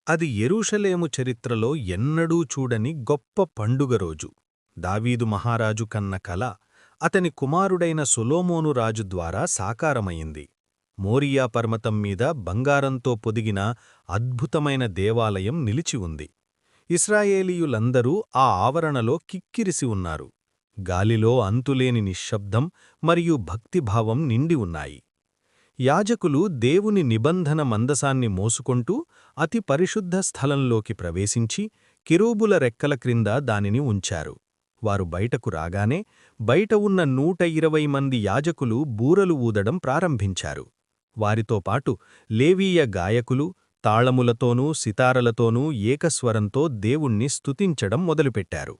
అది యెరూషలేము చరిత్రలో ఎన్నడూ చూడని గొప్ప పండుగ రోజు. దావీదు మహారాజు కన్న కల అతని కుమారుడైన సొలొమోను రాజు ద్వారా సాకారమయింది. మోరియా పర్వతం మీద బంగారంతో పొదిగిన అద్భుతమైన దేవాలయం నిలిచి ఉంది. ఇశ్రాయేలీయులందరూ ఆ ఆవరణలో కిక్కిరిసి ఉన్నారు. గాలిలో అంతులేని నిశ్శబ్దం మరియు భక్తిభావం నిండి ఉన్నాయి. యాజకులు దేవుని నిబంధన మందసాన్ని మోసుకొంటూ అతి పరిశుద్ధ స్థలంలోకి ప్రవేశించి కెరూబుల రెక్కల క్రింద దానిని ఉంచారు. వారు బయటకు రాగానే బయట ఉన్న 120 మంది యాజకులు బూరలు ఊదడం ప్రారంభించారు. వారితో పాటు లేవీయ గాయకులు తాళములతోనూ సితారలతోనూ ఏకస్వరంతో దేవుణ్ణి స్తుతించడం మొదలుపెట్టారు.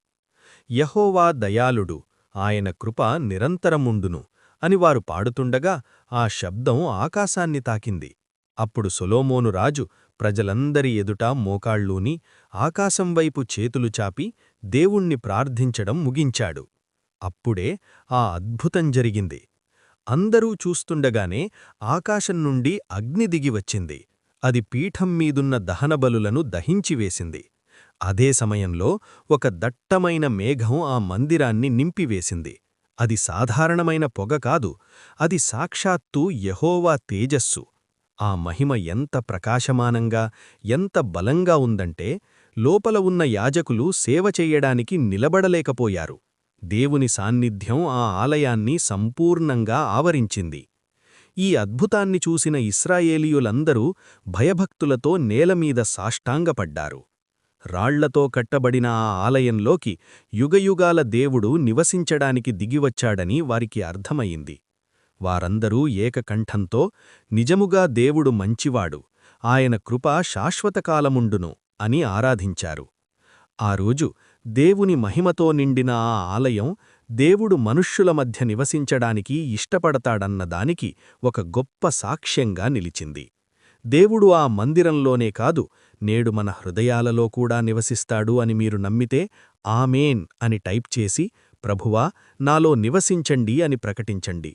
యెహోవా దయాళుడు, ఆయన కృప నిరంతరముండును అని వారు పాడుతుండగా ఆ శబ్దం ఆకాశాన్ని తాకింది. అప్పుడు సొలొమోను రాజు ప్రజలందరి ఎదుట మోకాళ్ళూని ఆకాశంవైపు చేతులు చాపి దేవుణ్ణి ప్రార్థించడం ముగించాడు. అప్పుడే ఆ అద్భుతం జరిగింది. అందరూ చూస్తుండగానే ఆకాశం నుండి అగ్ని దిగివచ్చింది. అది పీఠం మీదున్న దహనబలులను దహించివేసింది. అదే సమయంలో ఒక దట్టమైన మేఘం ఆ మందిరాన్ని నింపివేసింది. అది సాధారణమైన పొగ కాదు, అది సాక్షాత్తు యెహోవా తేజస్సు. ఆ మహిమ ఎంత ప్రకాశమానంగా, ఎంత బలంగా ఉందంటే లోపల ఉన్న యాజకులు సేవ చెయ్యడానికి నిలబడలేకపోయారు. దేవుని సాన్నిధ్యం ఆ ఆలయాన్ని సంపూర్ణంగా ఆవరించింది. ఈ అద్భుతాన్ని చూసిన ఇశ్రాయేలీయులందరూ భయభక్తులతో నేలమీద సాష్టాంగపడ్డారు. రాళ్లతో కట్టబడిన ఆ ఆలయంలోకి యుగయుగాల దేవుడు నివసించడానికి దిగివచ్చాడని వారికి అర్థమయింది. వారందరూ ఏకకంఠంతో నిజముగా దేవుడు మంచివాడు, ఆయన కృప శాశ్వతకాలముండును అని ఆరాధించారు. ఆ రోజు దేవుని మహిమతో నిండిన ఆ ఆలయం దేవుడు మనుష్యుల మధ్య నివసించడానికి ఇష్టపడతాడన్నదానికి ఒక గొప్ప సాక్ష్యంగా నిలిచింది. దేవుడు ఆ మందిరంలోనే కాదు, నేడు మన హృదయాలలో కూడా నివసిస్తాడు అని మీరు నమ్మితే ఆమేన్ అని టైప్ చేసి ప్రభువా నాలో నివసించండి అని ప్రకటించండి.